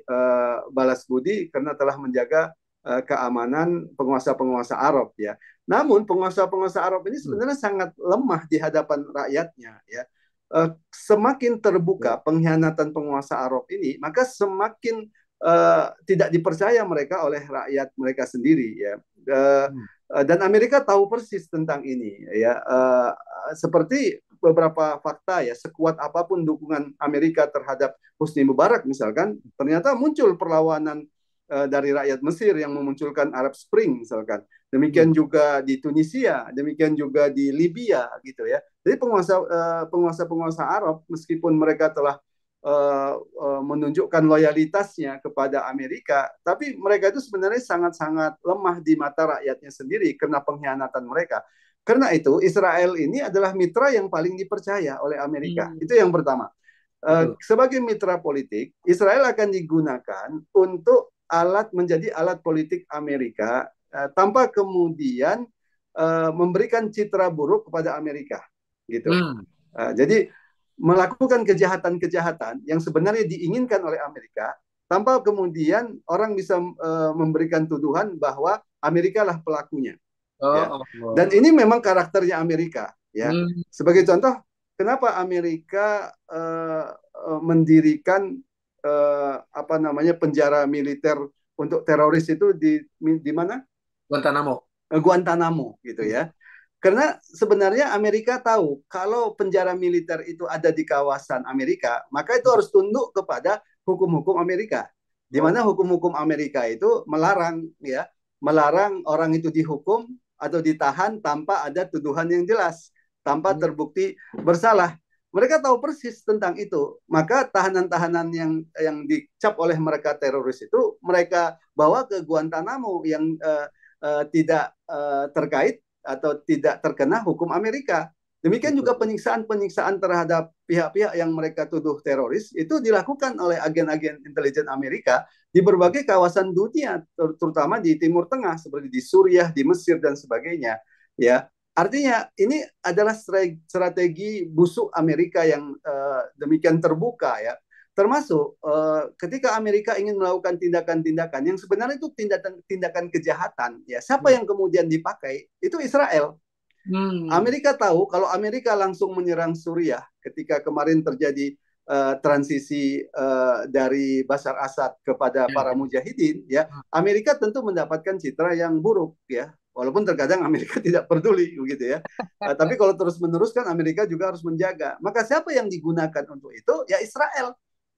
balas budi karena telah menjaga keamanan penguasa-penguasa Arab ya. Namun penguasa-penguasa Arab ini sebenarnya sangat lemah di hadapan rakyatnya, ya. Semakin terbuka pengkhianatan penguasa Arab ini, maka semakin tidak dipercaya mereka oleh rakyat mereka sendiri, ya. Dan Amerika tahu persis tentang ini, ya. Seperti beberapa fakta, ya, sekuat apapun dukungan Amerika terhadap Husni Mubarak misalkan, ternyata muncul perlawanan dari rakyat Mesir yang memunculkan Arab Spring misalkan. Demikian juga di Tunisia, demikian juga di Libya, gitu ya. Jadi penguasa-penguasa Arab, meskipun mereka telah menunjukkan loyalitasnya kepada Amerika, tapi mereka itu sebenarnya sangat-sangat lemah di mata rakyatnya sendiri karena pengkhianatan mereka. Karena itu Israel ini adalah mitra yang paling dipercaya oleh Amerika. Itu yang pertama. Sebagai mitra politik, Israel akan digunakan untuk menjadi alat politik Amerika tanpa kemudian memberikan citra buruk kepada Amerika, gitu. Jadi melakukan kejahatan-kejahatan yang sebenarnya diinginkan oleh Amerika tanpa kemudian orang bisa memberikan tuduhan bahwa Amerika lah pelakunya. Ya. Dan ini memang karakternya Amerika, ya. Sebagai contoh, kenapa Amerika mendirikan penjara militer untuk teroris itu di mana? Guantanamo, gitu ya. Karena sebenarnya Amerika tahu kalau penjara militer itu ada di kawasan Amerika, maka itu harus tunduk kepada hukum-hukum Amerika. Di mana hukum-hukum Amerika itu melarang orang itu dihukum atau ditahan tanpa ada tuduhan yang jelas, tanpa terbukti bersalah. Mereka tahu persis tentang itu. Maka tahanan-tahanan yang dicap oleh mereka teroris itu mereka bawa ke Guantanamo yang tidak terkait atau tidak terkena hukum Amerika. Demikian juga penyiksaan-penyiksaan terhadap pihak-pihak yang mereka tuduh teroris itu dilakukan oleh agen-agen intelijen Amerika di berbagai kawasan dunia, terutama di Timur Tengah seperti di Suriah, di Mesir dan sebagainya. Ya, artinya ini adalah strategi busuk Amerika yang demikian terbuka, ya. Termasuk ketika Amerika ingin melakukan tindakan-tindakan yang sebenarnya itu tindakan kejahatan, ya. Siapa yang kemudian dipakai? Itu Israel. Amerika tahu kalau Amerika langsung menyerang Suriah ketika kemarin terjadi transisi dari Bashar Assad kepada para mujahidin, ya. Amerika tentu mendapatkan citra yang buruk, ya. Walaupun terkadang Amerika tidak peduli, begitu ya. Tapi kalau terus-menerus kan Amerika juga harus menjaga. Maka siapa yang digunakan untuk itu? Ya Israel.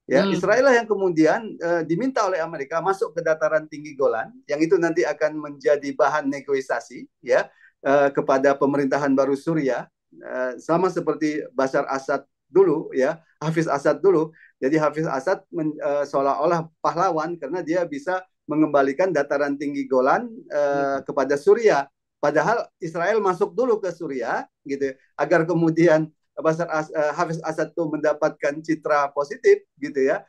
Ya, Israel lah yang kemudian diminta oleh Amerika masuk ke dataran tinggi Golan, yang itu nanti akan menjadi bahan negosiasi, ya, kepada pemerintahan baru Suriah, sama seperti Bashar Assad dulu, ya, Hafiz Assad dulu. Jadi Hafiz Assad seolah-olah pahlawan karena dia bisa mengembalikan dataran tinggi Golan kepada Suriah. Padahal Israel masuk dulu ke Suriah, gitu, agar kemudian Hafiz Assad itu mendapatkan citra positif, gitu ya.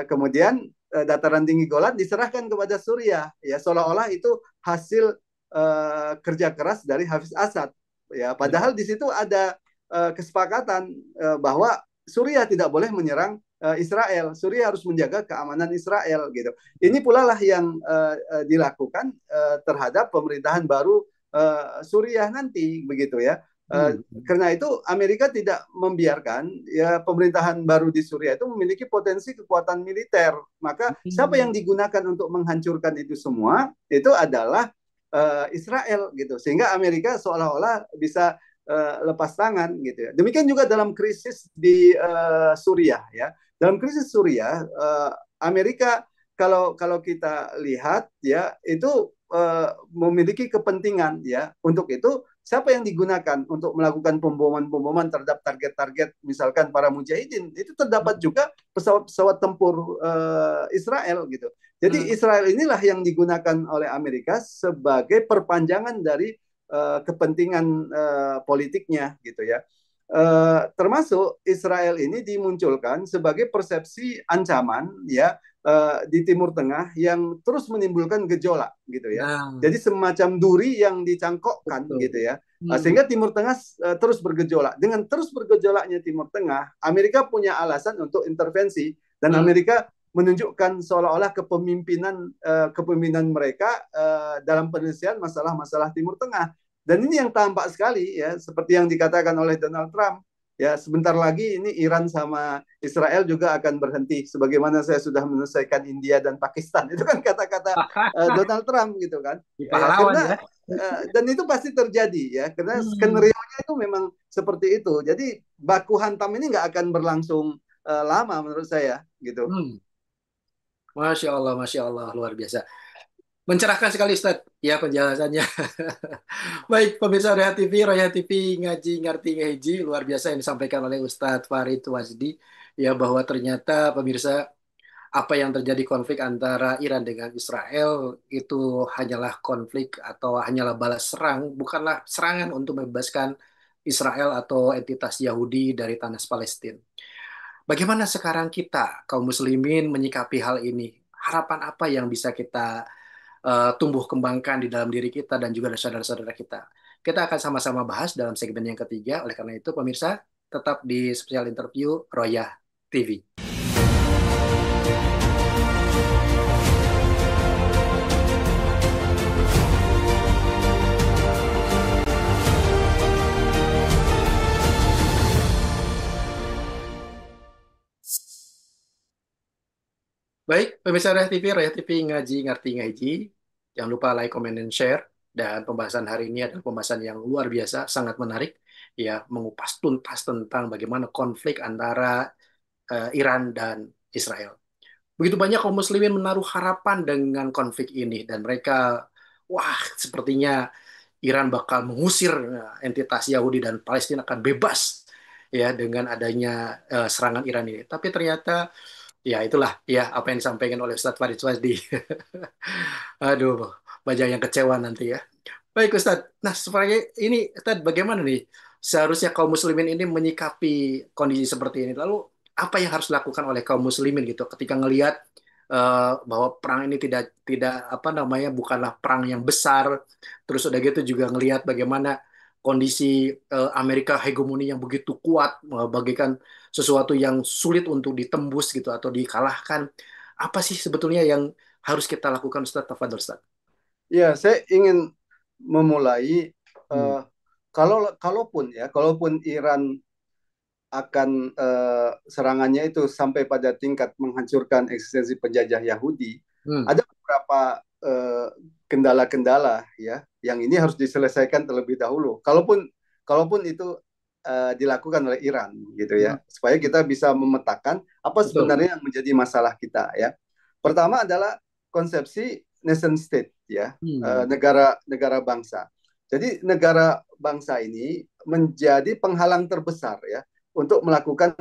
Kemudian dataran tinggi Golan diserahkan kepada Suriah, ya, seolah-olah itu hasil kerja keras dari Hafiz Assad, ya. Padahal di situ ada kesepakatan bahwa Suriah tidak boleh menyerang Israel. Suriah harus menjaga keamanan Israel, gitu. Ini pula lah yang dilakukan terhadap pemerintahan baru Suriah nanti, begitu ya. Karena itu Amerika tidak membiarkan, ya, pemerintahan baru di Suriah itu memiliki potensi kekuatan militer. Maka siapa yang digunakan untuk menghancurkan itu semua itu adalah Israel, gitu. Sehingga Amerika seolah-olah bisa lepas tangan, gitu ya. Demikian juga dalam krisis di Suriah, ya. Dalam krisis Suriah, Amerika kalau kita lihat, ya, itu memiliki kepentingan, ya. Untuk itu siapa yang digunakan untuk melakukan pemboman-pemboman terhadap target-target misalkan para mujahidin, itu terdapat juga pesawat-pesawat tempur Israel, gitu. Jadi Israel inilah yang digunakan oleh Amerika sebagai perpanjangan dari kepentingan politiknya, gitu ya. Termasuk Israel ini dimunculkan sebagai persepsi ancaman, ya, di Timur Tengah yang terus menimbulkan gejolak, gitu ya. Jadi semacam duri yang dicangkokkan, gitu ya. Sehingga Timur Tengah terus bergejolak. Dengan terus bergejolaknya Timur Tengah, Amerika punya alasan untuk intervensi, dan Amerika menunjukkan seolah-olah kepemimpinan mereka dalam penyelesaian masalah-masalah Timur Tengah. Dan ini yang tampak sekali ya, seperti yang dikatakan oleh Donald Trump. Ya, sebentar lagi ini Iran sama Israel juga akan berhenti. Sebagaimana saya sudah menyelesaikan India dan Pakistan. Itu kan kata-kata Donald Trump gitu kan. Ya, Pahlawan ya. dan itu pasti terjadi ya, karena skenario-nya itu memang seperti itu. Jadi baku hantam ini nggak akan berlangsung lama menurut saya gitu. Masya Allah, luar biasa. Mencerahkan sekali Ustaz, ya penjelasannya. Baik, pemirsa Royal TV ngaji ngerti ngaji luar biasa yang disampaikan oleh Ustadz Farid Wasdi, ya bahwa ternyata pemirsa apa yang terjadi konflik antara Iran dengan Israel itu hanyalah konflik atau hanyalah balas serang, bukanlah serangan untuk membebaskan Israel atau entitas Yahudi dari tanah Palestina. Bagaimana sekarang kita kaum muslimin menyikapi hal ini? Harapan apa yang bisa kita tumbuh kembangkan di dalam diri kita dan juga dari saudara-saudara kita. Kita akan sama-sama bahas dalam segmen yang ketiga. Oleh karena itu, pemirsa, tetap di spesial interview Royah TV. Baik, pemirsa Royah TV ngaji ngerti ngaji. Jangan lupa like, comment, dan share. Dan pembahasan hari ini adalah pembahasan yang luar biasa, sangat menarik. Ya, mengupas tuntas tentang bagaimana konflik antara Iran dan Israel. Begitu banyak kaum muslimin menaruh harapan dengan konflik ini. Dan mereka, wah sepertinya Iran bakal mengusir entitas Yahudi dan Palestina akan bebas ya dengan adanya serangan Iran ini. Tapi ternyata ya itulah ya apa yang disampaikan oleh Ustadz Farid Swasdi. Aduh, banyak yang kecewa nanti ya. Baik Ustadz, nah sebagai ini Ustadz bagaimana nih seharusnya kaum muslimin ini menyikapi kondisi seperti ini? Lalu apa yang harus dilakukan oleh kaum muslimin gitu ketika ngelihat bahwa perang ini tidak tidak apa namanya bukanlah perang yang besar, terus udah gitu juga ngelihat bagaimana kondisi Amerika hegemoni yang begitu kuat, bagaikan sesuatu yang sulit untuk ditembus gitu atau dikalahkan. Apa sih sebetulnya yang harus kita lakukan Ustadz Tafadhol Ustadz? Ya, saya ingin memulai kalaupun Iran akan serangannya itu sampai pada tingkat menghancurkan eksistensi penjajah Yahudi, ada beberapa kendala-kendala ya yang ini harus diselesaikan terlebih dahulu. Kalaupun itu dilakukan oleh Iran gitu ya, supaya kita bisa memetakan apa sebenarnya yang menjadi masalah kita ya. Pertama adalah konsepsi nation state ya, negara bangsa. Jadi negara bangsa ini menjadi penghalang terbesar ya untuk melakukan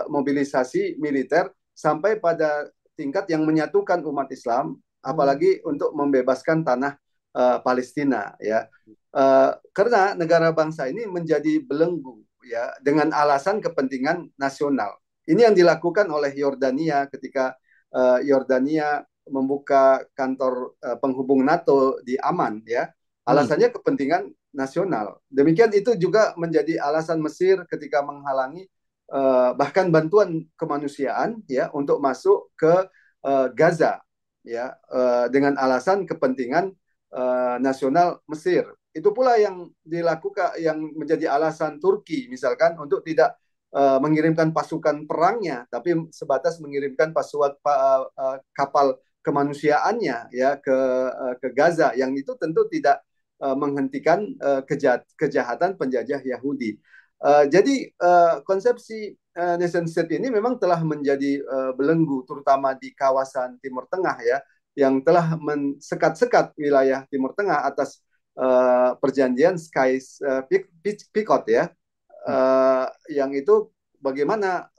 mobilisasi militer sampai pada tingkat yang menyatukan umat Islam, apalagi untuk membebaskan tanah Palestina ya. Karena negara bangsa ini menjadi belenggu ya dengan alasan kepentingan nasional. Ini yang dilakukan oleh Yordania ketika Yordania membuka kantor penghubung NATO di Amman ya. Alasannya kepentingan nasional. Demikian itu juga menjadi alasan Mesir ketika menghalangi bahkan bantuan kemanusiaan ya untuk masuk ke Gaza ya dengan alasan kepentingan nasional Mesir. Itu pula yang dilakukan yang menjadi alasan Turki misalkan untuk tidak mengirimkan pasukan perangnya tapi sebatas mengirimkan kapal kemanusiaannya ya ke Gaza yang itu tentu tidak menghentikan kejahatan penjajah Yahudi. Jadi konsepsi nation state ini memang telah menjadi belenggu terutama di kawasan Timur Tengah ya yang telah mensekat-sekat wilayah Timur Tengah atas perjanjian Sykes-Picot ya yang itu bagaimana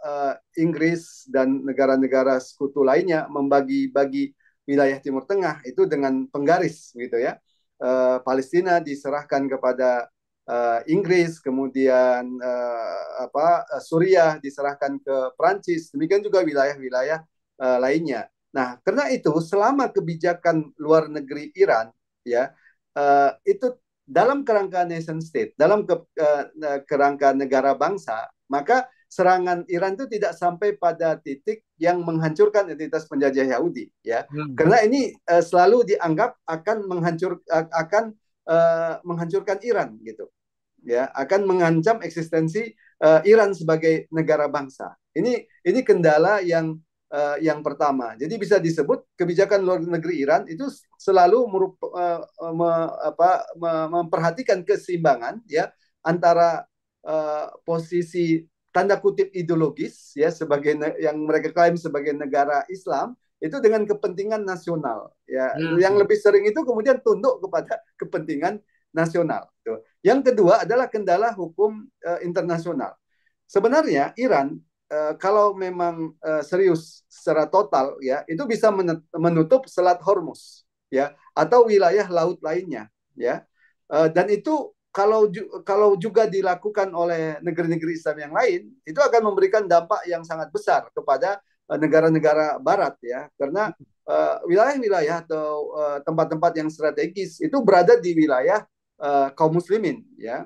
Inggris dan negara-negara sekutu lainnya membagi-bagi wilayah Timur Tengah itu dengan penggaris gitu ya. Palestina diserahkan kepada Inggris, kemudian Suriah diserahkan ke Prancis, demikian juga wilayah-wilayah lainnya. Nah, karena itu selama kebijakan luar negeri Iran ya itu dalam kerangka nation state, dalam kerangka negara bangsa, maka serangan Iran itu tidak sampai pada titik yang menghancurkan entitas penjajah Yahudi, ya. Karena ini selalu dianggap akan menghancurkan Iran, gitu, ya, akan mengancam eksistensi Iran sebagai negara bangsa. Ini kendala yang pertama. Jadi bisa disebut kebijakan luar negeri Iran itu selalu memperhatikan keseimbangan, ya, antara posisi tanda kutip ideologis, ya, sebagai yang mereka klaim sebagai negara Islam itu dengan kepentingan nasional, ya. Yang lebih sering itu kemudian tunduk kepada kepentingan nasional. Yang kedua adalah kendala hukum internasional. Sebenarnya Iran kalau memang serius secara total, ya, itu bisa menutup Selat Hormuz, ya, atau wilayah laut lainnya, ya. Dan itu kalau juga dilakukan oleh negeri-negeri Islam yang lain, itu akan memberikan dampak yang sangat besar kepada negara-negara Barat, ya, karena wilayah-wilayah atau tempat-tempat yang strategis itu berada di wilayah kaum muslimin, ya.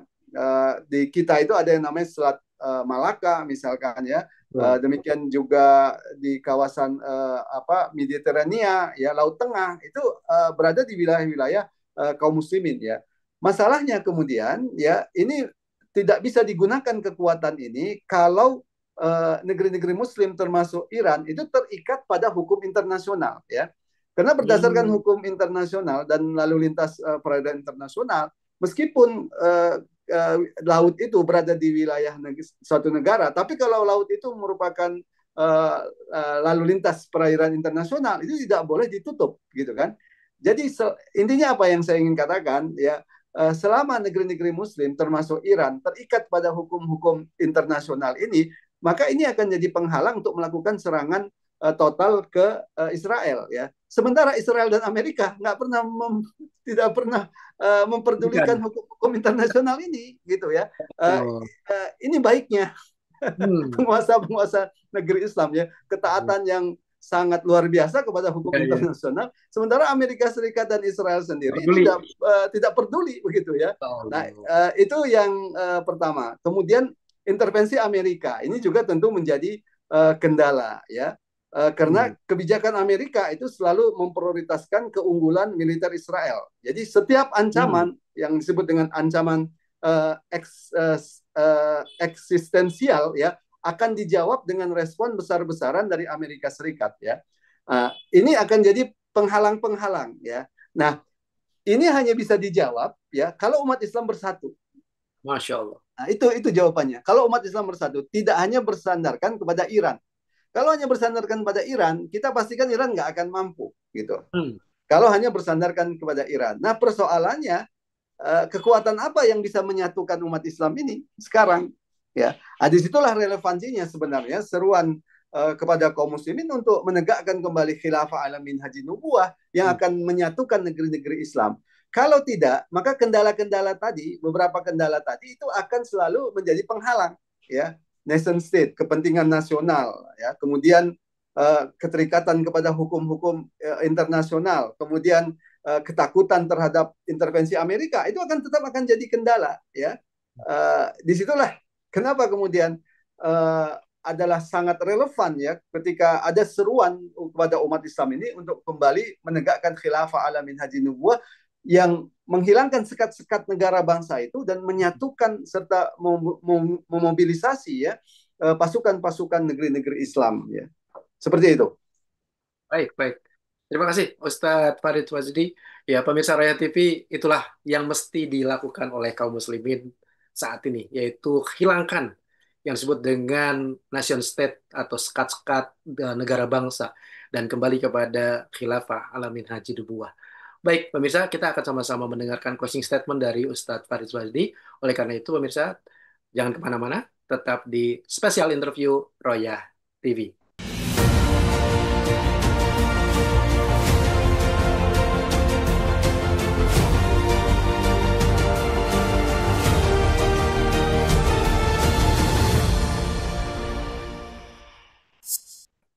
Di kita itu ada yang namanya Selat Malaka misalkan, ya. Demikian juga di kawasan Mediterania, ya, Laut Tengah itu berada di wilayah-wilayah kaum muslimin, ya. Masalahnya kemudian, ya, ini tidak bisa digunakan kekuatan ini kalau negeri-negeri Muslim termasuk Iran itu terikat pada hukum internasional, ya. Karena berdasarkan hukum internasional dan lalu lintas perairan internasional, meskipun laut itu berada di wilayah suatu negara, tapi kalau laut itu merupakan lalu lintas perairan internasional, itu tidak boleh ditutup, gitu kan. Jadi intinya apa yang saya ingin katakan, ya, selama negeri-negeri Muslim termasuk Iran terikat pada hukum-hukum internasional ini, maka ini akan jadi penghalang untuk melakukan serangan total ke Israel, ya. Sementara Israel dan Amerika tidak pernah memperdulikan hukum internasional ini, gitu, ya. Ini baiknya penguasa-penguasa negeri Islam, ya, ketaatan yang sangat luar biasa kepada hukum internasional. Sementara Amerika Serikat dan Israel sendiri tidak peduli, begitu, ya. Nah, itu yang pertama. Kemudian intervensi Amerika ini juga tentu menjadi kendala, ya. Karena kebijakan Amerika itu selalu memprioritaskan keunggulan militer Israel. Jadi setiap ancaman yang disebut dengan ancaman eksistensial, ya, akan dijawab dengan respon besar-besaran dari Amerika Serikat, ya. Ini akan jadi penghalang-penghalang, ya. Nah, ini hanya bisa dijawab, ya, kalau umat Islam bersatu. Masya Allah. Nah, itu jawabannya. Kalau umat Islam bersatu, tidak hanya bersandarkan kepada Iran. Kalau hanya bersandarkan pada Iran, kita pastikan Iran nggak akan mampu, gitu. Kalau hanya bersandarkan kepada Iran. Nah, persoalannya kekuatan apa yang bisa menyatukan umat Islam ini sekarang, ya. Disitulah relevansinya sebenarnya seruan kepada kaum muslimin untuk menegakkan kembali khilafah ala minhaji nubuwah yang akan menyatukan negeri-negeri Islam. Kalau tidak, maka kendala-kendala tadi, beberapa kendala tadi itu akan selalu menjadi penghalang, ya. Nation state, kepentingan nasional, ya. Kemudian keterikatan kepada hukum-hukum internasional, kemudian ketakutan terhadap intervensi Amerika, itu tetap akan jadi kendala, ya. Disitulah kenapa kemudian adalah sangat relevan, ya, ketika ada seruan kepada umat Islam ini untuk kembali menegakkan khilafah ala minhaji nubuwah yang menghilangkan sekat-sekat negara bangsa itu dan menyatukan serta memobilisasi, ya, pasukan-pasukan negeri-negeri Islam, ya. Seperti itu. Baik. Terima kasih Ustadz Farid Wajdi. Ya, pemirsa Raya TV, itulah yang mesti dilakukan oleh kaum muslimin saat ini, yaitu hilangkan yang disebut dengan nation state atau sekat-sekat negara bangsa dan kembali kepada khilafah ala minhaji nubuwah. Baik, pemirsa, kita akan sama-sama mendengarkan closing statement dari Ustadz Farid Wajdi. Oleh karena itu, pemirsa, jangan kemana-mana, tetap di spesial interview Royah TV.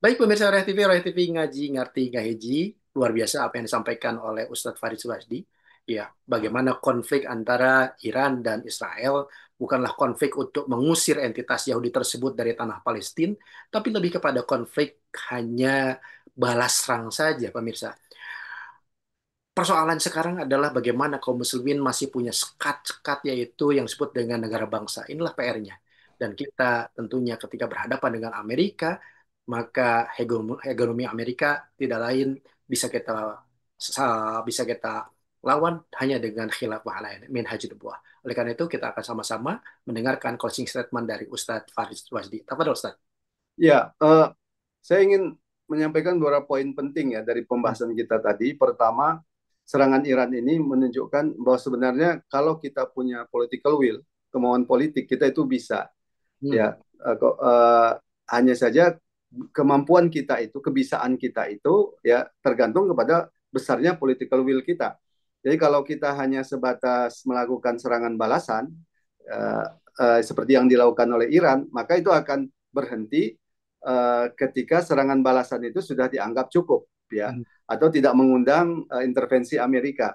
Baik pemirsa Royah TV ngaji ngerti ngaji, luar biasa apa yang disampaikan oleh Ustadz Farid Wajdi. Ya, bagaimana konflik antara Iran dan Israel bukanlah konflik untuk mengusir entitas Yahudi tersebut dari tanah Palestina, tapi lebih kepada konflik hanya balas serang saja, pemirsa. Persoalan sekarang adalah bagaimana kaum muslimin masih punya sekat-sekat yaitu yang disebut dengan negara bangsa. Inilah PR-nya. Dan kita tentunya ketika berhadapan dengan Amerika, maka hegemomi Amerika tidak lain bisa kita bisa kita lawan hanya dengan khilafah ala minhaj nubuwah. Oleh karena itu kita akan sama-sama mendengarkan closing statement dari Ustadz Faris Wasdi. Tafadhol Ustadz. Ya, saya ingin menyampaikan beberapa poin penting ya dari pembahasan kita tadi. Pertama, serangan Iran ini menunjukkan bahwa sebenarnya kalau kita punya political will, kemauan politik, kita itu bisa. Ya, hanya saja kemampuan kita itu, kebisaan kita itu ya tergantung kepada besarnya political will kita. Jadi kalau kita hanya sebatas melakukan serangan balasan seperti yang dilakukan oleh Iran, maka itu akan berhenti ketika serangan balasan itu sudah dianggap cukup, ya, atau tidak mengundang intervensi Amerika.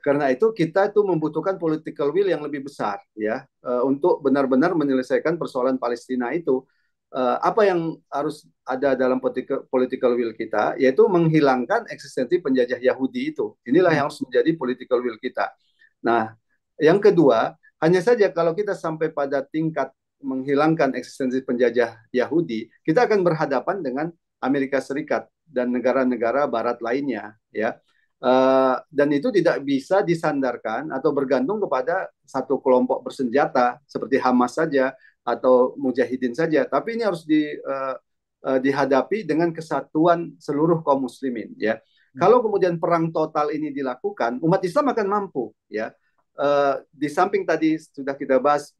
Karena itu kita itu membutuhkan political will yang lebih besar, ya, untuk benar-benar menyelesaikan persoalan Palestina itu. Apa yang harus ada dalam political will kita, yaitu menghilangkan eksistensi penjajah Yahudi itu. Inilah yang harus menjadi political will kita. Nah, yang kedua, hanya saja kalau kita sampai pada tingkat menghilangkan eksistensi penjajah Yahudi, kita akan berhadapan dengan Amerika Serikat dan negara-negara Barat lainnya, ya. Dan itu tidak bisa disandarkan atau bergantung kepada satu kelompok bersenjata seperti Hamas saja atau Mujahidin saja, tapi ini harus dihadapi dengan kesatuan seluruh kaum muslimin, ya. Kalau kemudian perang total ini dilakukan, umat Islam akan mampu, ya. Di samping tadi sudah kita bahas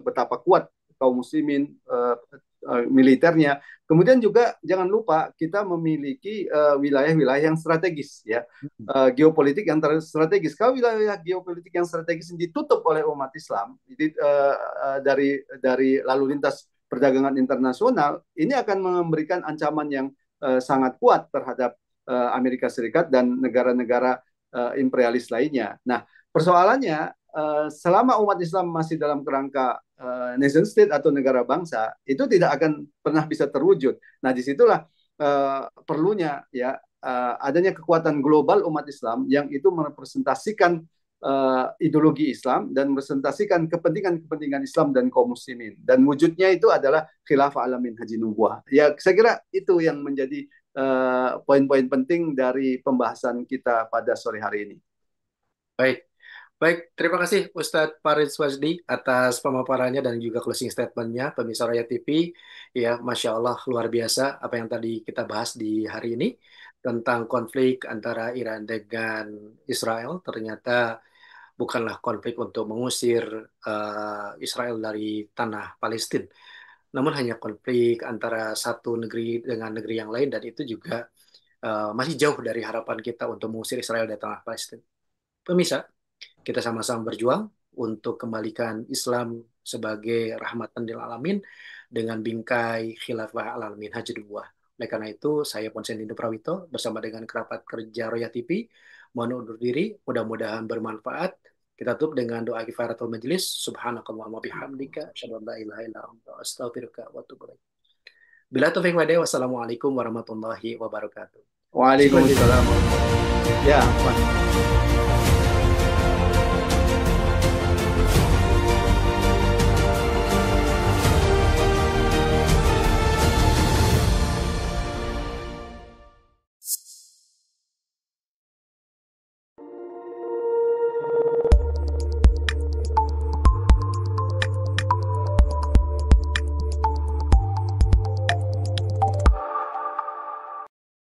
betapa kuat kaum muslimin militernya. Kemudian juga jangan lupa kita memiliki wilayah-wilayah yang strategis, ya, geopolitik yang strategis. Kalau wilayah geopolitik yang strategis ditutup oleh umat Islam dari lalu lintas perdagangan internasional, ini akan memberikan ancaman yang sangat kuat terhadap Amerika Serikat dan negara-negara imperialis lainnya. Nah, persoalannya selama umat Islam masih dalam kerangka nation state atau negara bangsa, itu tidak akan pernah bisa terwujud. Nah, disitulah perlunya, ya, adanya kekuatan global umat Islam yang itu merepresentasikan ideologi Islam dan merepresentasikan kepentingan-kepentingan Islam dan kaum muslimin. Dan wujudnya itu adalah khilafah ala minhaj nubuwah. Ya, saya kira itu yang menjadi poin-poin penting dari pembahasan kita pada sore hari ini. Baik. Baik, terima kasih Ustadz Farid Wasdi atas pemaparannya dan juga closing statement-nya, pemirsa Raya TV. Ya, Masya Allah, luar biasa apa yang tadi kita bahas di hari ini tentang konflik antara Iran dengan Israel. Ternyata bukanlah konflik untuk mengusir Israel dari tanah Palestina, namun hanya konflik antara satu negeri dengan negeri yang lain, dan itu juga masih jauh dari harapan kita untuk mengusir Israel dari tanah Palestina. Pemirsa, kita sama-sama berjuang untuk kembalikan Islam sebagai rahmatan lil alamin dengan bingkai khilafah al minhaj nubuwah. Oleh karena itu, saya Ponsen Dindo Prawito bersama dengan kerabat kerja Roya TV mohon undur diri, mudah-mudahan bermanfaat. Kita tutup dengan doa kifaratul majelis. Subhanakallahumma bihamdika asyhadu an la ilaha illa anta astaghfiruka wa atubu ilaik. Bila taufiq wa hidayah, wassalamualaikum warahmatullahi wabarakatuh. Waalaikumsalam. Ya, Pak.